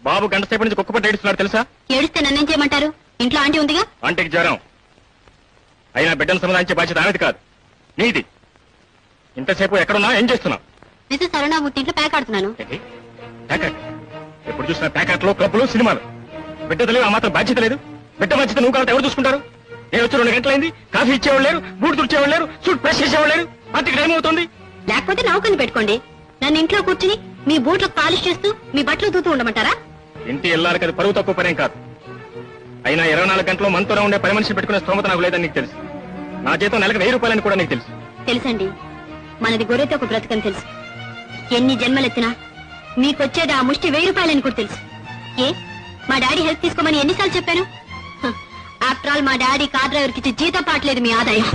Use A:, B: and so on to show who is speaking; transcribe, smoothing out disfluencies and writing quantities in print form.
A: బాబు గంట సేపటి నుంచి కుక్కపట్టి ఏడుస్తున్నాడు తెలుసా?
B: ఏడిస్తే నన్నేం చేయమంటారు? ఇంట్లో ఆంటీ ఉందిగా.
A: ఆంటీకి జ్వరం. అయినా బిడ్డను సమాధానించే బాధ్యత ఆమెది కాదు, నీది. ఇంతసేపు ఎక్కడున్నా ఏం చేస్తున్నావు?
B: మిసెస్ అరుణామూర్తి ఇంట్లో ప్యాక్ ఆడుతున్నాను.
A: ప్యాకెట్? ఎప్పుడు చూసినా ప్యాకెట్లు, క్లబ్లు, సినిమాలు. బిడ్డ తెలియదు, ఆ మాత్రం బాధ్యత లేదు. బిడ్డ బాధ్యత నువ్వు కాబట్టి ఎవరు చూసుకుంటారు? నేను వచ్చి 2 గంటలైంది, కాఫీ ఇచ్చేవాళ్ళు లేరు, బూట్ తుడిచేవాళ్ళు లేరు, సూట్ ప్రెస్ చేసేవాళ్ళు లేరు. పార్టీకి టైం అవుతుంది.
B: లేకపోతే నౌకని పెట్టుకోండి. నన్ను ఇంట్లో కూర్చుని మీ బూట్లకు పాలిష్ చేస్తూ మీ బట్టలు తూతూ ఉండమంటారా?
A: ఇంటి ఎల్లారికి అది పరువు తక్కువ పనేం కాదు. అయినా 24 గంటలు మనతోనే ఉండే పని మనిషి పెట్టుకునే స్తోమత నాకు లేదని నీకు తెలుసు. నా జీతం నెలకు 1000 రూపాయలని కూడా నీకు తెలుసు.
B: తెలుసండి, మనది గొర్రెతో ఒక బ్రతకని తెలుసు. ఎన్ని జన్మలెత్తినా మీకొచ్చేది ఆ ముష్టి 1000 రూపాయలని కూడా తెలుసు. ఏ మా డాడీ హెల్ప్ తీసుకోమని ఎన్నిసార్లు చెప్పాను? ఆఫ్టర్ ఆల్ మా డాడీ కార్ డ్రైవర్కి ఇచ్చి జీతం పాటలేదు మీ ఆదాయం.